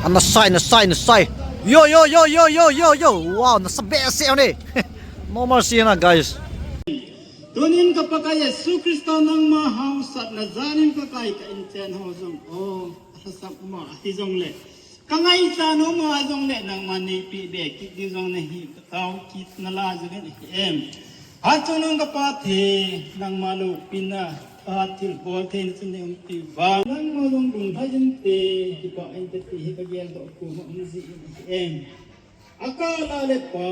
Anh nó sai. Yo. Wow, nó sắp bẻ xeo này. No mercy na guys. Tunin kapag Yesu Kristo nang mahausat na zanin kakay ka inten hozong sap ma hizong le kangay tano mo hozong le nang manipi be kit dizong na hi taw kit na la zagen em atunong kapathe nang malu pina atil bol ten sin ti ba nang modong ding hajen te ti pa ente ti hi ka gel do ko mo muzi em akala le pa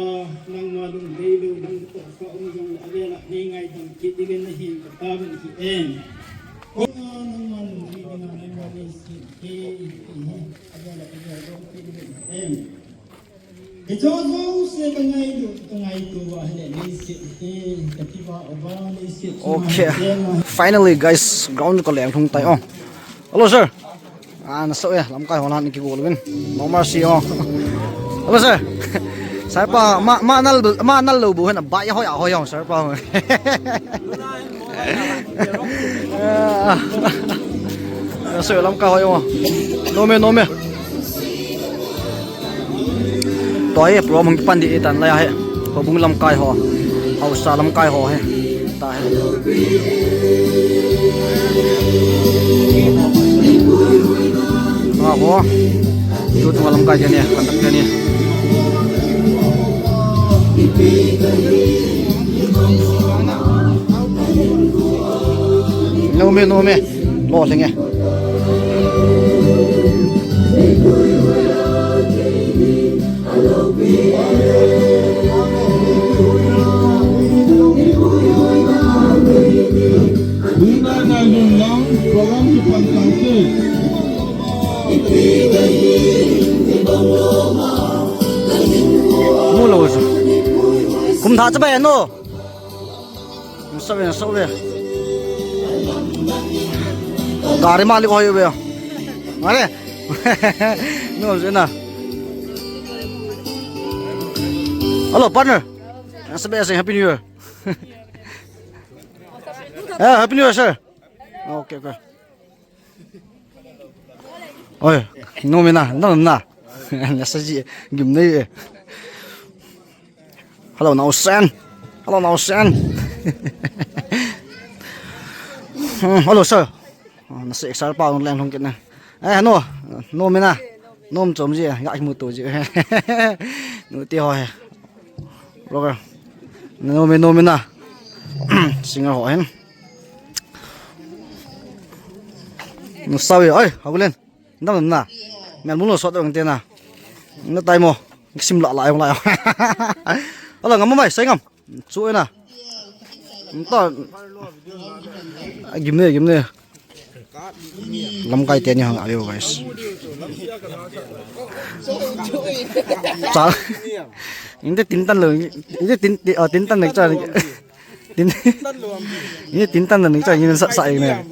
nang malung delu nang ko sa unjong agela ningay dang kitigen na hin kataben hi en ko nang malung delu nang wali si ke agela do kitigen en ijozo se kangay to wa hele ni si katiba oba ni si Okay. Finally guys, ground ko leng thung tai oh. Hello sir. Na so ya lam kai holan ki go lwin. No mercy oh. Hello sir. Sir pa ma nal lo bu hen ba ya hoi sir pa. Sir lam ka hoi oh. No me. Toy pro mong pan di tan la he. Ko bung lam kai ho. Au sa lam kai ho he. Ta he. Ho. Chút lam kai je ne, kan tak je ne. No me lo lenge mulo kum tha cha ba no so ve Gari malik hoyo be mare no zena hello partner say happy new year happy new year sir okay oi no me na na sa ji gim nei hello now san hello sir nó sẽ xả bao lên không kịp nè no me na nom chom gì gãi một tổ gì nụ tiêu hỏi rồi no me na xin hỏi hen nó sao vậy ơi học lên nó na mẹ muốn lo sót được tiền à nó tay mò sim lọ lại không lại đó là ngắm mày say ngắm chuỗi nè to gim này lam kai tiền yang ayo guys sao ini tintan loh ini tintan này cho ini tintan này cho ini sai này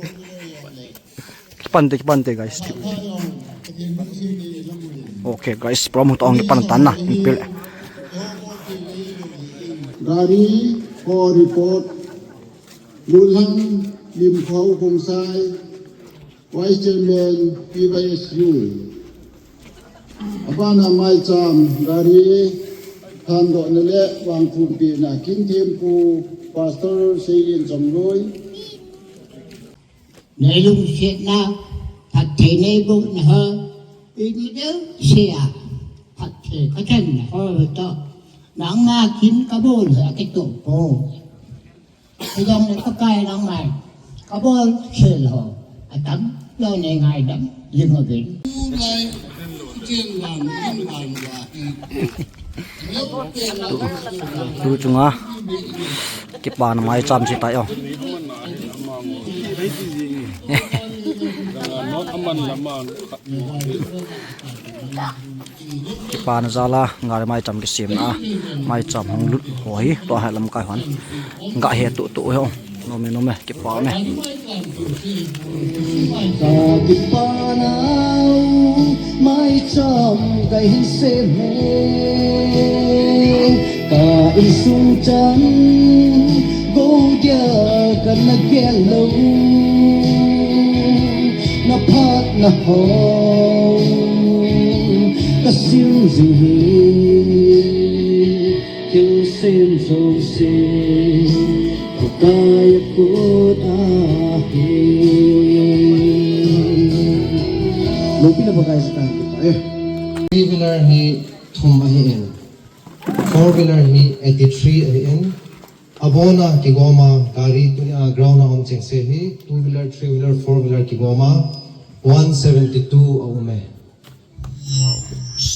pantai guys okay guys promo tong pantan na impil Gari for report Lulang Lim Khau Khong Sai Vice Chairman PYSU Abana Maicham Gari Thando Nele Wang Phu Pi Na King Thêm Phu Pastor Seyin Samloi Nei lung siết na Phathei nei bụng na hơ Ini đâu xia Phathei có chân na hơ to nắng nga kín cá bô là cái tổ bô cái dòng này có cây nắng này cá bô sờ lò tắm lo này ngày đắm dừng ở biển tu chung à cái bàn mai chăm chỉ tay không cái bàn ra là ngày mai chăm cái xiêm à mai chăm hong lút hỏi to hai làm cái hoan ngã hết tụ không nó mày cái bàn này cái bàn mai chăm cái xiêm ta isung chan go dia kan gelo na phat na ho 心情有心中心，我该也不答应。Lupi na ba kayo sa tanki pa? Three-wheeler hi thum AN, four-wheeler hi 83 AN, abona kigoma gari ground na chengse hi two-wheeler, three-wheeler, four-wheeler kigoma 172 aume. Wow,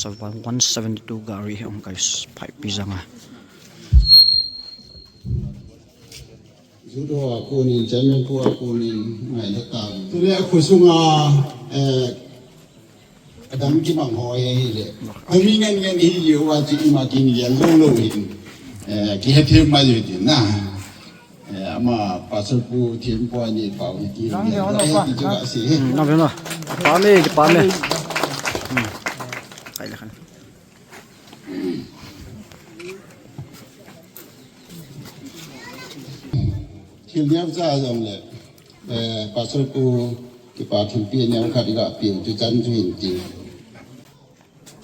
172 Gari guys, Phaipijang Sudo ako ni Jamin ko ako ni ngay natam. Tuli ako sunga adam ki mang hoy le. Humingan ngan hiyo wa ji ma kin yan lo hin. Ki hethim ma yu din na. Ama pasal pu thiên po ni pau ki. Ki juga si. Na benar. Pame. Kaila kan. Til niam za dong le. Pasal pu ki Pathen pi niam khat ga pi tu chan ju hin ti.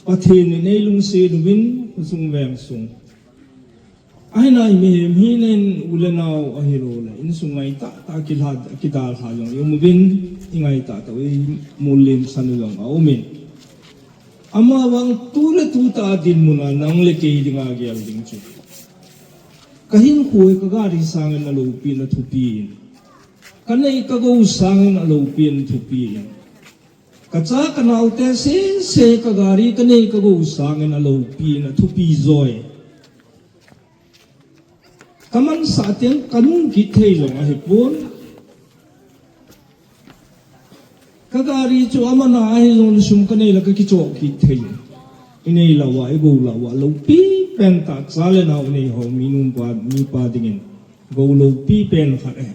Pathen nei lung se dubin sung veng sung ai nai mi hem hi nen ulenau a hero la in sungai ta kidal ha yong yomubin ingai ta to mulim sanulong a umin ama wang tule tu ta din muna nang le ke dinga gyal ding chu kahin khoi ka gari sangen na lopi na thupi kanai ka go sangen na lopi na thupi kacha kanau te se ka gari kanai ka go sangen na lopi na thupi zoi kaman sa ating kanung githei long a hepon kagari chu amana ai long sum kanai la ka kicho githei inei lawa e go lawa lopi pen ta chale na nei ho minum pa mi pa dingin go lopi pen kha e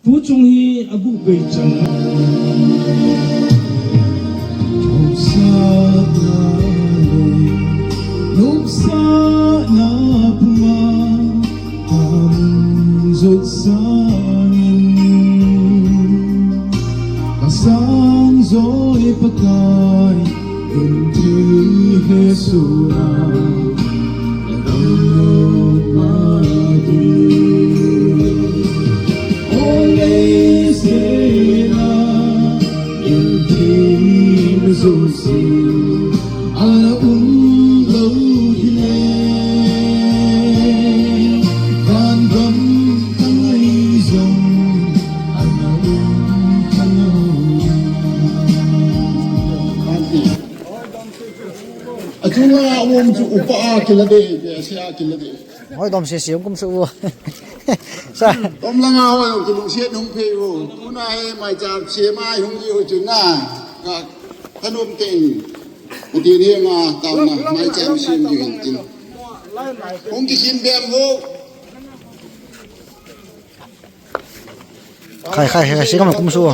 tu chung hi abu bei chan Nuksa na puma Hamzot sangin Kasang zo'y pagkay Hindi Jesuna Nagawag mati Olay sila Hindi masusi Ala Atunga wong ju upa kilade sia kilade. Oi dom se siom kum su. Sa Tom langa ho tu lu sia nong pe wo. Kuna he mai jam sia mai hong ji ho chu na. Ka kanum ting. Ti ni ma ta na mai jam sim ji hin tin. Hong ki kin bem wo. khai se kam kum su.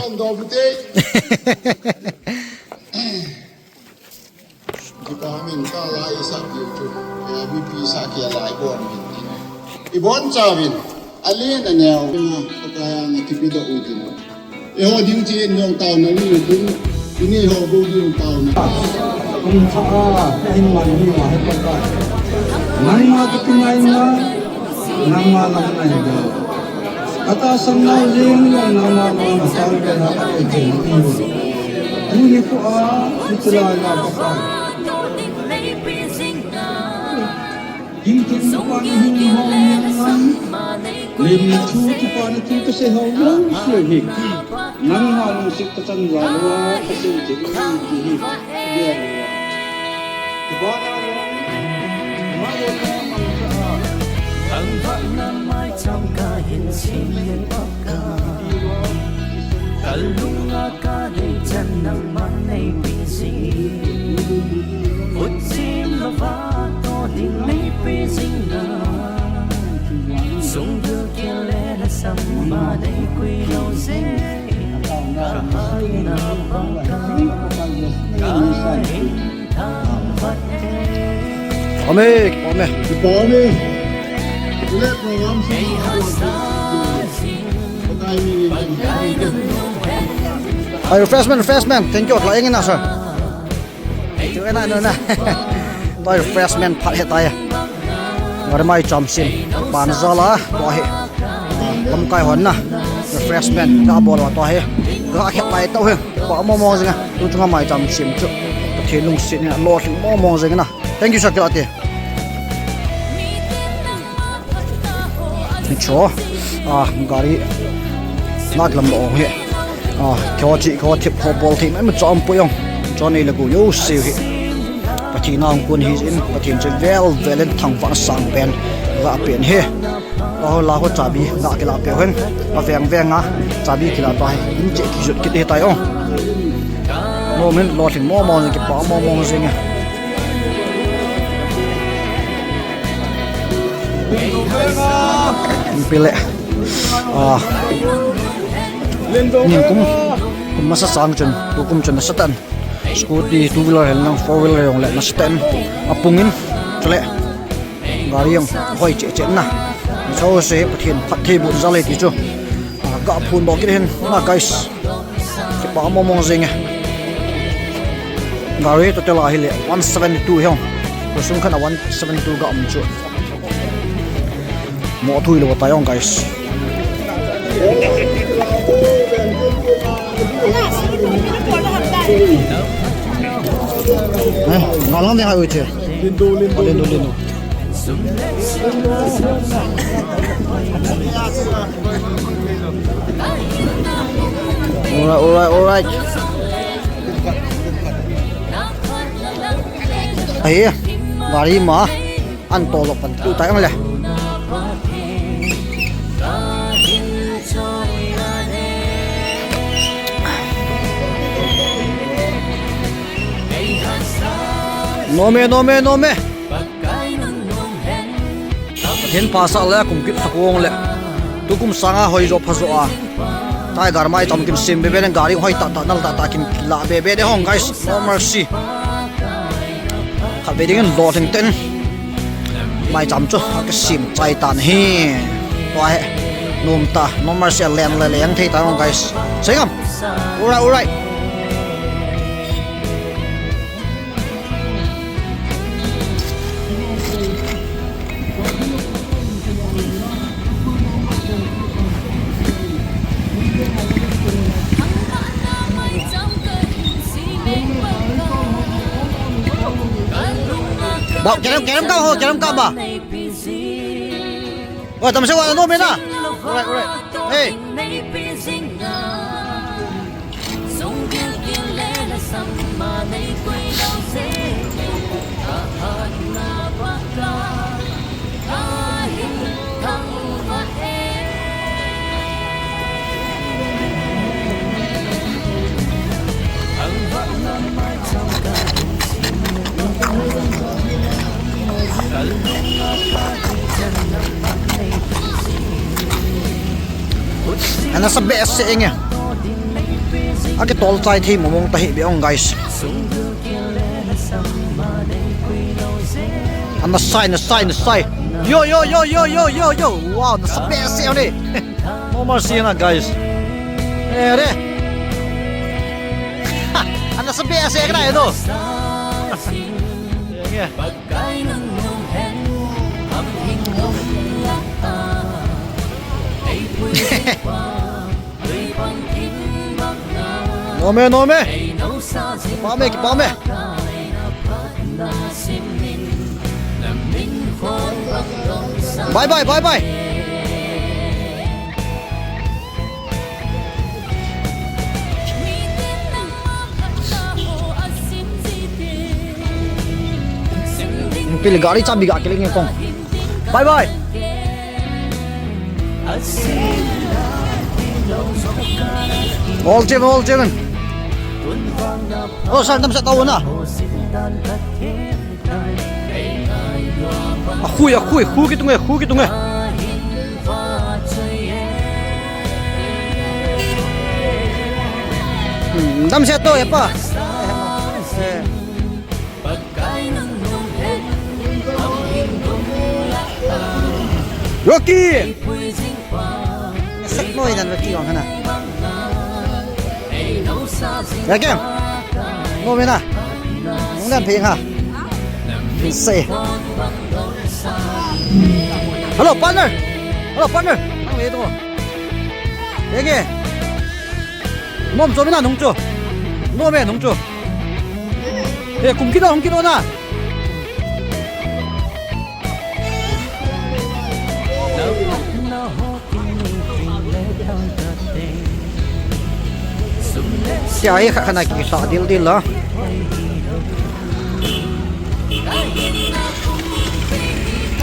Kita min ka lai sa ki chu. BP sa ki lai bon min. Ibon chawin. Alin na neo na kaya na kipido utin. E ho ding chi nyong tao na ni dun ini ho bo ding tao na. kung sa hin man hi ma he pa nang ma ka pinai na nang ma lam na he ata sam na ling nang ma ma sa ka na ka je ni ko a mitra na pa Hing tin pa ni hing ho ni lim chu tu pa ni tu ka se ho lo se hi nang ha lu sik ta chan wa lo ka se ji hi ye ti ba na ma yo na ma sa thằng thoát nam mai trong ca hiện xin lên ốc ca cả lung nga ca đầy chân nắng mắt này bình dị một chim lo va to tình lấy bê sinh na sông đưa kia lẽ là sắm mà đây quy lâu dễ cả hai nam băng ca cả hình thang vật Ome. Ipone. Ule program sa Ay refreshment. Thank you. Laingin na sir. chỗ này nữa nè tôi freshman phát hiện tay rồi mai chậm xin bàn giờ là tôi làm cái hòn nè freshman đã bỏ vào tôi gã hiện tay tao hơn bỏ mò gì nè tôi chúng mai chậm xin chút thì lung xin nè lo thì mò gì nè thank you so much chỗ Gari nát làm ổn hệ cho chị có thiệp hộp bol thì mấy chọn bôi ông cho nên là cũng yếu siêu hệ và chỉ nào quân hy sinh và thiên chơi về lên thằng vạn sang bên gạ biển hệ đó là có trả bi gạ cái là béo hơn và vàng á trả bi cái là tay những chị kỹ thuật cái tay ông nó mình lo thì mò cái bỏ mò gì nghe pile nhìn cũng masa sang chun tukum chun satan scooty two wheeler lang four wheeler yung na satan apungin chule gari yung hoi che na so se pathin Phathei bu zale ti chu ga phun bo kiren na guys ke pa mong zeng gari total a hile 172 hyong kusung khana 172 ga chu mo thui lo tayong guys ngon lắm hai chưa lên đô alright ấy Gari mà ăn to lộc phần tu tay ông này no me hiện pasa le kum kip thakong le tu kum sanga hoi ro phazo a tai gar mai tam kim sim be ben Gari hoi ta nal ta kim la be de hong guys no mercy kha be ding lo thing ten mai cham chu ka sim chai tan he toai num ta no mercy len le leng thei ta hong guys sei ngam alright bảo kéo em cao mà rồi tầm sẽ gọi nó bên à right hey anh sa best sẽ nghe cái tol chai thi mà mong tahi be ông guys anh na sai yo wow na sa best sẽ đi no more see na guys eh re anh na sa best sẽ cái này đâu nghe no me bao me bye pilih Gari cabi gak kilingnya kong bye all German oh sang 5 tahun na khu gitu nge năm xe tôi apa Rocky sắc nôi dan Rocky orang kana ya kem no mena Không nên phiền hả? Xe. Hello partner. Hello partner. Đang về đâu? Thế nghe. Nó làm cho bên nào nông chưa? Nó về nông chưa? Thế cùng kia đâu không kia đâu nè. Siapa yang kena kita deal lah.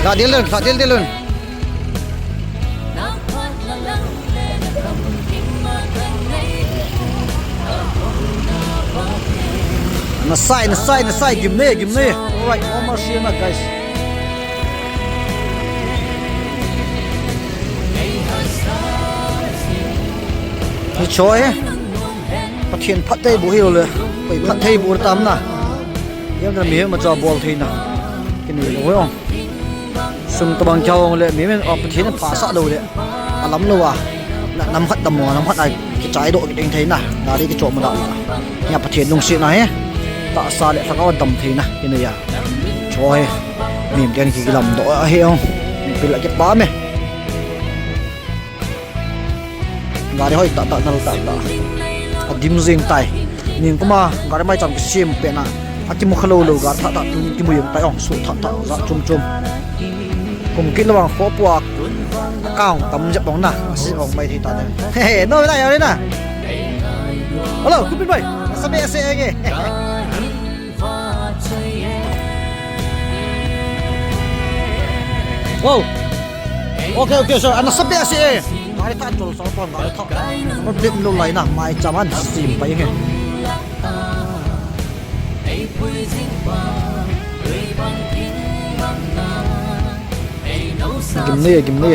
Tak deal luôn. Nasai, give me. Alright, one more share now, guys. Ni choi. Pathen Phathei bu hiu le. Pai Phathei bu tam na. Yam da mi ma cha ball thin na. Cái này lo không? Sung tabang chao le mi men Pathen pha sa đâu le. Alam lo wa. Nam khat tam mo nam khat ai cái trái độ cái đỉnh thế này. Đã đi cái chỗ mà đạo. Nhà Pathen nông sĩ này. Ta sa le phao tầm thế na. Cái này à. Choi. Mìm trên cái làm độ hiu không? Bị lại cái bá mày. Gari hoi tak dim zing tai ning kuma gari mai cham sim pe na ati mu khalo lo gar tha ta ti mu yong tai ong su tha za chum kum ki lawang kho puak kaung tam jap bong na si ong mai thi ta de he no la ya na hello kupin boy sabe ase age wow okay sir ana sabe ase Gari tak jual sopan gari tak. Problem lu lain lah, Maicham an sim pa yang. Gimni.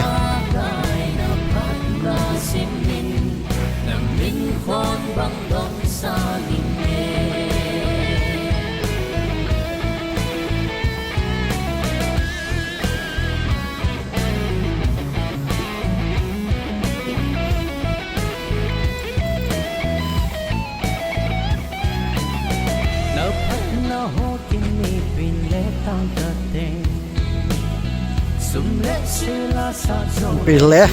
Pilih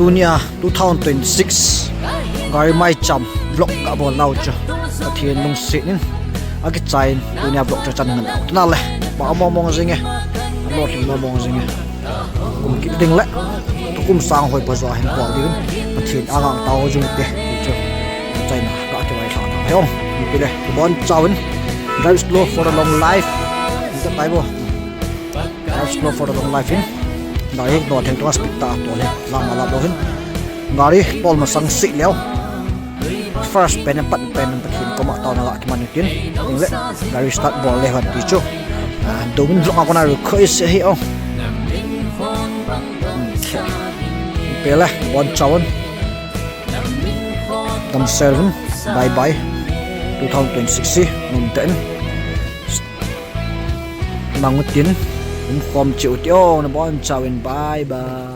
dunia 2026 Gari Maicham vlog ka bon lau cho Pathen nung sinin agi chain dunia vlog cho chan ngan tna le ba mong zinge lot mong zinge kum ki ding le kum sang hoi pa zo hen kwa din Pathen angang taw jung te cho chaina ka cho ai thang heong pilih bon chawin drive slow for a long life ta pai bo drive slow for a long life in Gari no theng to speed ta to le lang ala bo hin Gari pol ma sang si leo first pen Pathen ko ma taw na la ki man tin ing le Gari start ball le han ti chu dong lo ko na ru khoi se hi ong pela one chawon tam 7 bye 2026 mun ten mangutin khom chịu tiêu nó bon chào bye bye